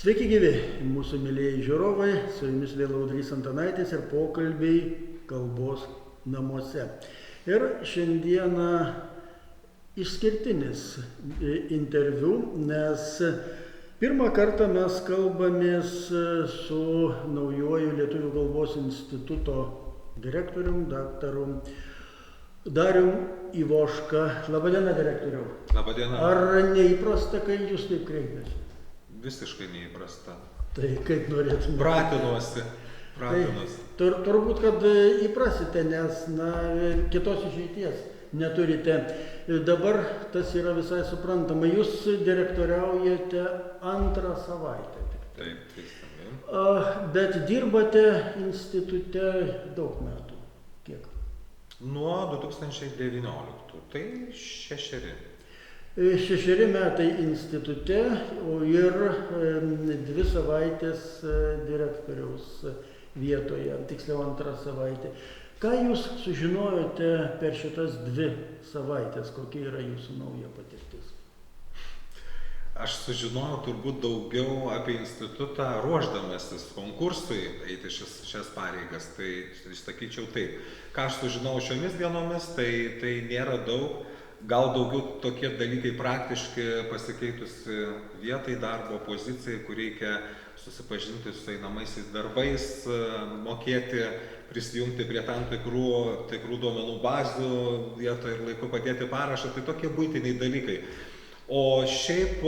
Sveiki gyvi, mūsų mėlyjei žiūrovai, su jumis vėl Audrys Antanaitis ir pokalbiai kalbos namuose. Ir šiandieną išskirtinis interviu, nes pirmą kartą mes kalbamės su naujuoju Lietuvių kalbos instituto direktorium, daktaru Darium Ivoška. Labadiena, direktoriau. Labadiena. Ar neįprasta, kai jūs taip kreipiasi? Visiškai neįprasta. Tai kaip norėtume. Pratinuosi. Tai turbūt, kad įprasite, nes kitos išeities neturite. Dabar tas yra visai suprantama. Jūs direktoriaujate antrą savaitę. Taip, teisingai. Bet dirbate institute daug metų. Kiek? Nuo 2019, tai 6. 6 metai institute ir 2 savaitės direktoriaus vietoje, tiksliau 2 savaitė. Ką jūs sužinojote per šitas 2 savaitės, kokia yra jūsų nauja patirtis? Aš sužinojau turbūt daugiau apie institutą ruošdamasis konkursui eiti šias pareigas, tai sakyčiau taip. Ką aš sužinojau šiomis dienomis, tai nėra daug. Gal daugiau tokie dalykai praktiški, pasikeitusi vietai, darbo pozicijai, kur reikia susipažinti su einamaisiais darbais, mokėti, prisijungti prie tam tikrų duomenų bazių vietoje ir laiku padėti parašą, tai tokie buitiniai dalykai. O šiaip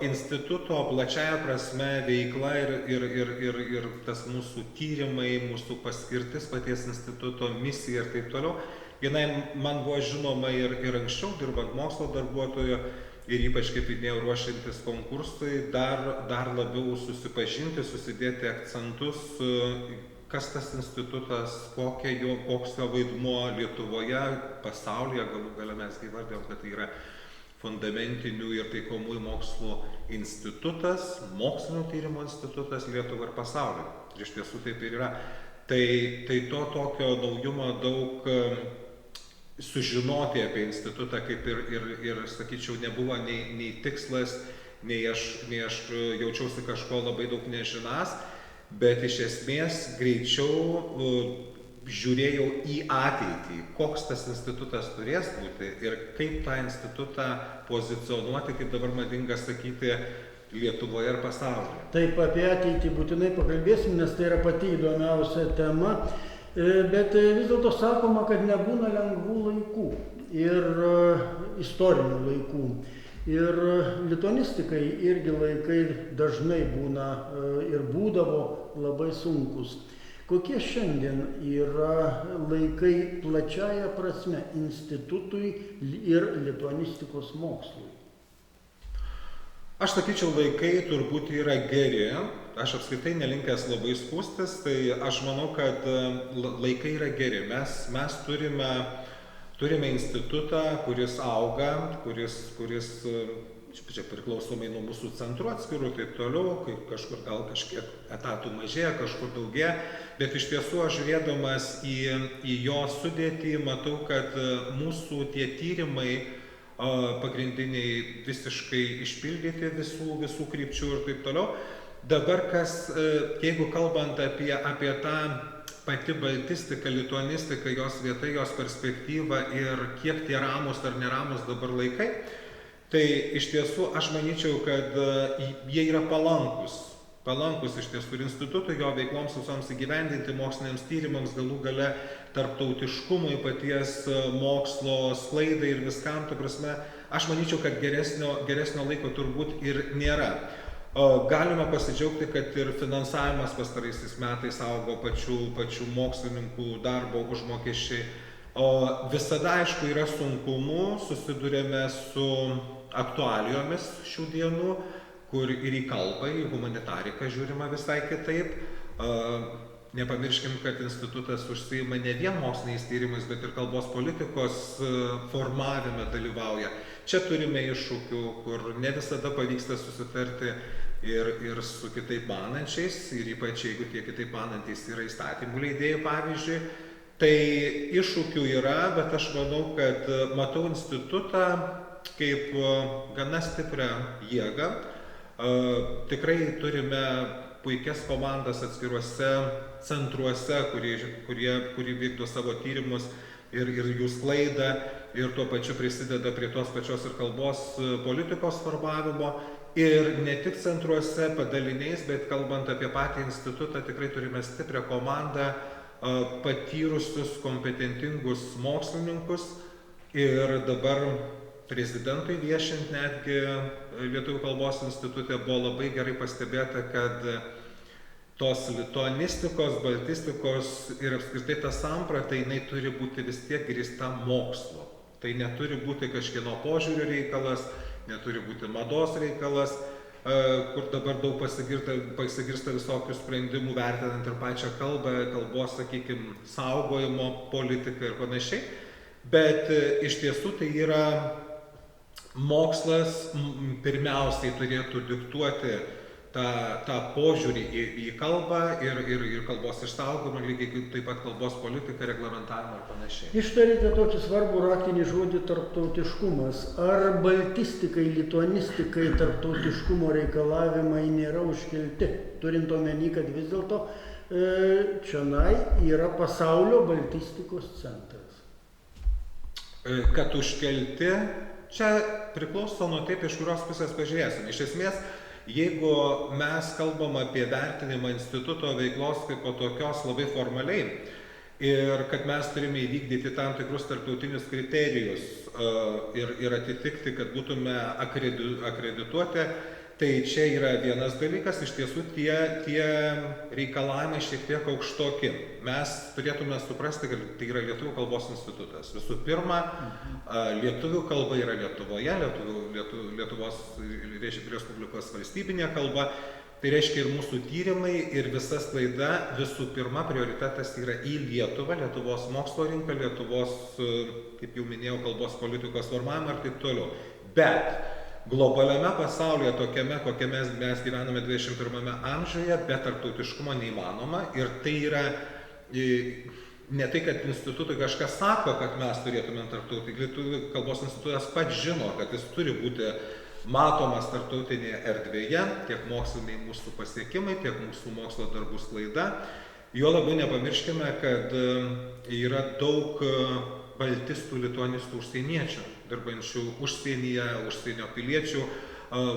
instituto plačiaja prasme veikla ir tas mūsų tyrimai, mūsų paskirtis paties instituto misija ir taip toliau, jinai man buvo žinoma ir anksčiau, dirbant mokslo darbuotoju ir ypač, kaip minėjau, ruošiantis konkursui, dar labiau susipažinti, susidėti akcentus, kas tas institutas, koks jo vaidmuo Lietuvoje, pasaulyje, galų gale mes įvardėjom, kad tai yra fundamentinių ir taikomųjų mokslų institutas, mokslinio tyrimo institutas Lietuvai ir pasauliui. Ir iš tiesų taip ir yra. Tai to tokio naujumo daug sužinoti apie institutą, kaip ir sakyčiau, nebuvo nei tikslas, nei aš jaučiausi kažko labai daug nežinas, bet iš esmės greičiau žiūrėjau į ateitį, koks tas institutas turės būti ir kaip tą institutą pozicionuoti, kaip dabar madinga sakyti, Lietuvoje ir pasaulyje. Taip, apie ateitį būtinai pakalbėsim, nes tai yra pati įdomiausia tema. Bet vis dėlto sakoma, kad nebūna lengvų laikų ir istorinių laikų. Ir lituanistikai irgi laikai dažnai būna ir būdavo labai sunkus. Kokie šiandien yra laikai plačiaja prasme institutui ir lituanistikos mokslui? Aš sakyčiau, laikai turbūt yra geri, aš apskritai nelinkęs labai skųstis, tai aš manau, kad laikai yra geri. Mes turime institutą, kuris auga, kuris čia priklausomai nuo mūsų centrų atskirų ir taip toliau, kai kažkur gal kažkiek etatų mažėja, kažkur daugėja, bet iš tiesų aš žiūrėdamas į jo sudėtį matau, kad mūsų tie tyrimai pagrindiniai visiškai išpildyti visų krypčių ir taip toliau. Dabar jeigu kalbant apie tą pati baltistiką, lituanistiką, jos vieta, jos perspektyvą ir kiek tie ramus ar neramus dabar laikai, tai iš tiesų aš manyčiau, kad jie yra palankus iš tiesų ir institutui, jo veikloms visoms įgyvendinti, moksliniams tyrimams, galų gale tarptautiškumui, paties mokslo sklaidai ir viskam, ta prasme, aš manyčiau, kad geresnio laiko turbūt ir nėra. Galime pasidžiaugti, kad ir finansavimas pastaraisiais metais augo pačių mokslininkų darbo užmokesčiai. Visada, aišku, yra sunkumų, susidurėme su aktualijomis šių dienų, kur ir į kalbą, į humanitariką žiūrima visai kitaip. Nepamirškim, kad institutas užsiima ne vien moksliniais tyrimais, bet ir kalbos politikos formavime dalyvauja. Čia turime iššūkių, kur ne visada pavyksta susitarti ir su kitaip manančiais, ir ypač jeigu tie kitaip manantys yra įstatymų leidėjai, pavyzdžiui. Tai iššūkių yra, bet aš manau, kad matau institutą kaip gana stiprią jėgą, Tikrai turime puikias komandas atskiruose centruose, kurie vykdo savo tyrimus ir jų sklaidą ir tuo pačiu prisideda prie tos pačios ir kalbos politikos formavimo. Ir ne tik centruose, padaliniais, bet kalbant apie patį institutą, tikrai turime stiprią komandą, patyrusius, kompetentingus mokslininkus. Ir dabar prezidentui viešint netgi Lietuvių kalbos institute buvo labai gerai pastebėta, kad tos lituanistikos, baltistikos ir apskritai ta samprata, jinai turi būti vis tiek grįsta mokslu. Tai neturi būti kažkieno požiūrio reikalas, neturi būti mados reikalas, kur dabar daug pasigirsta visokių sprendimų vertinant ir pačią kalbą, kalbos, sakykime, saugojimo politiką ir panašiai. Bet iš tiesų tai yra mokslas pirmiausiai turėtų diktuoti tą požiūrį į kalbą ir kalbos išsaugojimą, lygiai taip pat kalbos politiką, reglamentavimą ir panašiai. Ištarėte tokį svarbų raktinį žodį tarptautiškumas. Ar baltistikai, lituanistikai tarptautiškumo reikalavimai nėra užkelti, turint omeny, kad vis dėlto čionai yra pasaulio baltistikos centras? Kad užkelti, čia priklauso nuo taip, iš kurios pusės pažiūrėsim. Iš esmės, jeigu mes kalbam apie vertinimą instituto veiklos kaip po tokios labai formaliai ir kad mes turime įvykdyti tam tikrus tarptautinius kriterijus ir atitikti, kad būtume akredituoti, tai čia yra vienas dalykas, iš tiesų tie reikalavimai šiek tiek aukštoki. Mes turėtume suprasti, kad tai yra Lietuvių kalbos institutas. Visų pirma, lietuvių kalba yra Lietuvoje, Lietuvos Respublikos valstybinė kalba. Tai reiškia ir mūsų tyrimai, ir visa sklaida, visų pirma, prioritetas yra į Lietuvą, Lietuvos mokslo rinką, Lietuvos, kaip jau minėjau, kalbos politikos formavimą ir taip toliau. Bet globaliame pasaulyje, tokiame, kokiame mes gyvename 21 amžiuje, be tarptautiškumo neįmanoma. Ir tai yra ne tai, kad institutui kažkas sako, kad mes turėtume tarptautinį. Lietuvių kalbos institutas pats žino, kad jis turi būti matomas tarptautinėje erdvėje, tiek moksliniai mūsų pasiekimai, tiek mūsų mokslo darbų sklaida. Jo labiau nepamirškime, kad yra daug baltistų, lituanistų, užsieniečių, dirbančių užsienyje, užsienio piliečių,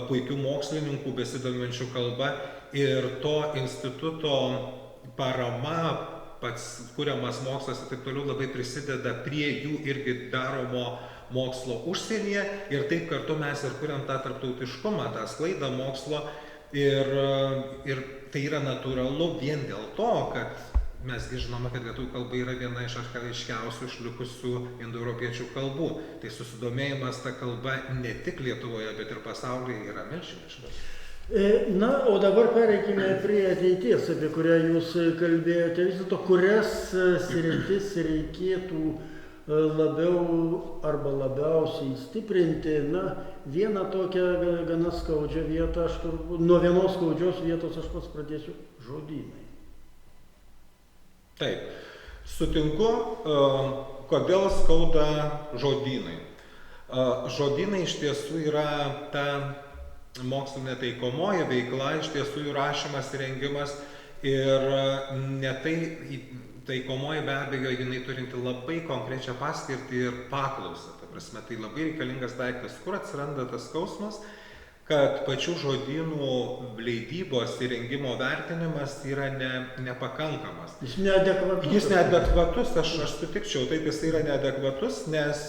puikių mokslininkų, besidominčių kalba. Ir to instituto parama, pats kuriamas mokslas ir taip toliau labai prisideda prie jų irgi daromo mokslo užsienyje. Ir taip kartu mes ir kuriam tą tarptautiškumą, tą sklaidą mokslo. Ir tai yra natūralu vien dėl to, kad mesgi žinome, kad lietuvių kalba yra viena iš archaiškiausių išlikusių indoeuropiečių kalbų. Tai susidomėjimas ta kalba ne tik Lietuvoje, bet ir pasaulyje yra milžiniškas. Na, o dabar pereikime prie ateities, apie kurią jūs kalbėjote. Vis dėlto, kurias sritis reikėtų labiau arba labiausiai stiprinti. Na, vieną tokią gana skaudžią vietą, aš turbūt, nuo vienos skaudžios vietos aš pats pradėsiu — žodynai. Taip, sutinku, kodėl skauda žodynai. Žodynai iš tiesų yra ta mokslinė taikomoji veikla, iš tiesų jų rašymas, rengimas ir ne tai taikomoji be abejo, jinai turinti labai konkrečią paskirtį ir paklausą. Ta prasme, tai labai reikalingas daiktas, kur atsiranda tas skausmas, kad pačių žodynų leidybos įrengimo vertinimas yra nepakankamas. Jis neadekvatus. Jis neadekvatus, aš sutikčiau, taip jis yra neadekvatus, nes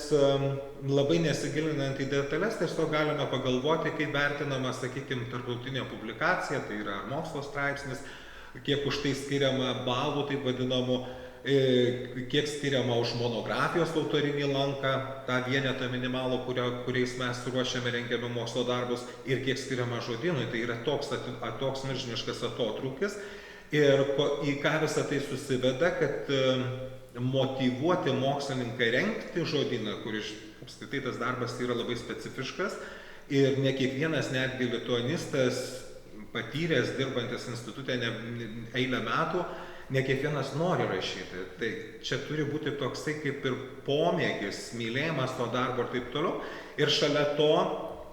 labai nesigilinant į detalės, tiesiog galime pagalvoti, kaip vertinama, sakykime, tarptautinė publikacija, tai yra mokslo straipsnis, kiek už tai skiriama balų, taip vadinamų, kiek skiriama už monografijos autorinį lanką, tą vienetą minimalų, kuriais mes ruošiame, rengiame mokslo darbus, ir kiek skiriama žodynui. Tai yra toks milžiniškas atotrūkis. Ir į ką visą tai susiveda, kad motyvuoti mokslininką rengti žodyną, kur apskritai tas darbas yra labai specifiškas, ir ne kiekvienas netgi lituanistas, patyręs, dirbantis institute eilę metų, ne kiekvienas nori rašyti. Tai čia turi būti toksai kaip ir pomėgis, mylėjimas to darbo ir taip toliau. Ir šalia to,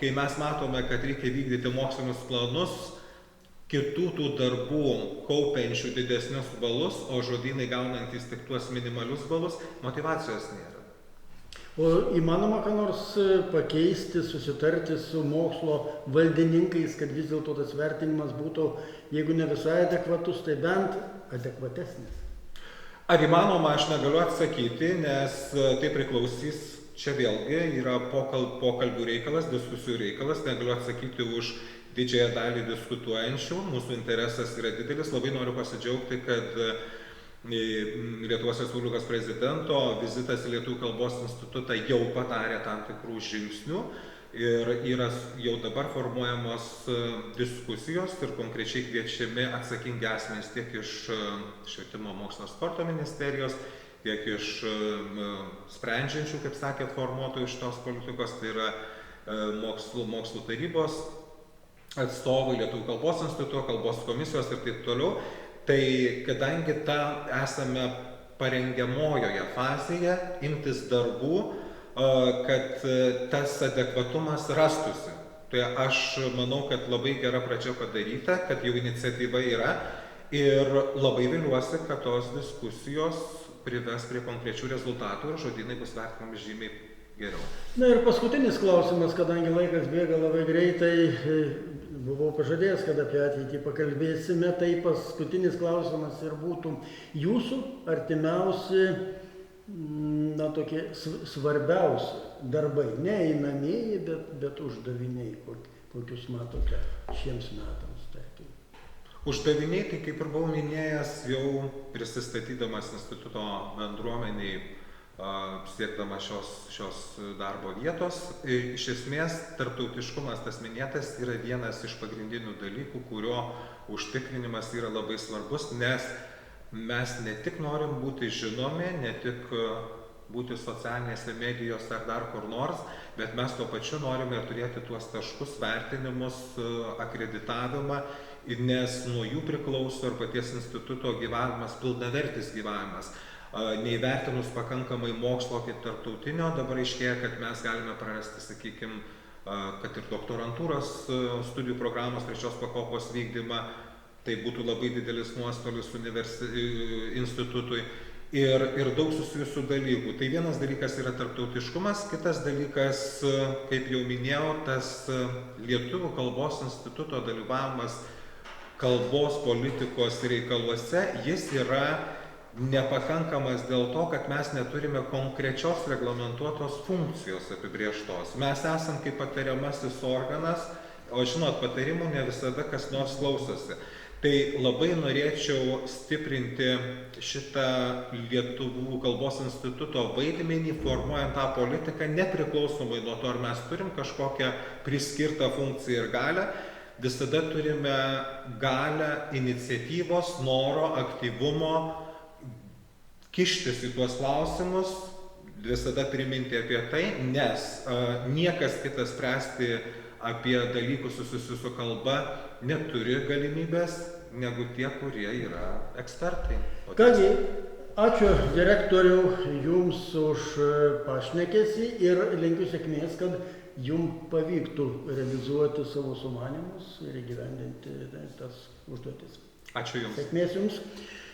kai mes matome, kad reikia vykdyti mokslinius planus, kitų tų darbų kaupiančių didesnius balus, o žodynai gaunantys tik tuos minimalius balus, motyvacijos nėra. O įmanoma ką nors pakeisti, susitarti su mokslo valdininkais, kad vis dėlto tas vertinimas būtų, jeigu ne visai adekvatus, tai bent adekvatesnis? Ar įmanoma, aš negaliu atsakyti, nes tai priklausys, čia vėlgi yra pokalbių reikalas, diskusijų reikalas, negaliu atsakyti už didžiąją dalį diskutuojančių, mūsų interesas yra didelis, labai noriu pasidžiaugti, kad Lietuvos Respublikos prezidento vizitas į Lietuvių kalbos institutą jau padarė tam tikrų žingsnių ir yra jau dabar formuojamos diskusijos ir konkrečiai kviečiami atsakingi asmenys tiek iš Švietimo mokslo sporto ministerijos, tiek iš sprendžiančių, kaip sakėt, formuotojų šitos politikos, tai yra mokslo tarybos atstovai, Lietuvių kalbos instituto, kalbos komisijos ir taip toliau. Tai kadangi esame parengiamojoje fazėje imtis darbų, kad tas adekvatumas rastųsi. Tai aš manau, kad labai gera pradžia padaryta, kad jau iniciatyva yra ir labai viliuosi, kad tos diskusijos prives prie konkrečių rezultatų ir žodynai bus vertinami žymiai geriau. Na ir paskutinis klausimas, kadangi laikas bėga labai greitai, buvau pažadėjęs, kad apie ateitį pakalbėsime, tai paskutinis klausimas ir būtų jūsų artimiausi, tokie svarbiausi darbai, ne einamieji, bet uždaviniai, kokius matote šiems metams, tarkim. Uždaviniai, tai kaip ir buvau minėjęs, jau prisistatydamas instituto bendruomeniai, siekdamas šios darbo vietos. Iš esmės, tarptautiškumas, tas minėtas, yra vienas iš pagrindinių dalykų, kurio užtikrinimas yra labai svarbus, nes mes ne tik norim būti žinomi, ne tik būti socialinėse medijose ar dar kur nors, bet mes tuo pačiu norime ir turėti tuos taškus, vertinimus, akreditavimą, nes nuo jų priklauso ir paties instituto gyvavimas, pilnavertis gyvavimas. Neįvertinus pakankamai mokslo kaip tarptautinio, dabar aiškėja, kad mes galime prarasti, sakykime, kad ir doktorantūros studijų programos 3 pakopos vykdymą, tai būtų labai didelis nuostolis institutui ir daug susijusių dalykų. Tai vienas dalykas yra tarptautiškumas, kitas dalykas, kaip jau minėjau, tas Lietuvių kalbos instituto dalyvavimas kalbos politikos reikaluose, jis yra nepakankamas dėl to, kad mes neturime konkrečios reglamentuotos funkcijos apibrėžtos. Mes esam kaip patariamasis organas, o žinot, patarimų ne visada kas nors klausosi. Tai labai norėčiau stiprinti šitą Lietuvių kalbos instituto vaidmenį, formuojant tą politiką, nepriklausomai nuo to, ar mes turim kažkokią priskirtą funkciją ir galią, visada turime galią iniciatyvos, noro, aktyvumo, kištis į tuos klausimus, visada priminti apie tai, nes niekas kitas spręsti apie dalykus susijusius su kalba neturi galimybės negu tie, kurie yra ekspertai. Kągi, ačiū direktoriau jums už pašnekesį ir linkiu sėkmės, kad jums pavyktų realizuoti savo sumanymus ir įgyvendinti tas užduotis. Ačiū jums. Sėkmės jums.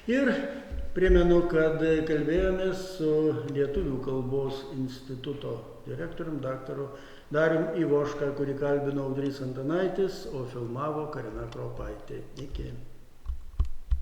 Ir primenu, kad kalbėjomės su Lietuvių kalbos instituto direktorium, daktaru Darium Ivoška, kurį kalbino Audrys Antanaitis, o filmavo Karina Kropaitė. Iki.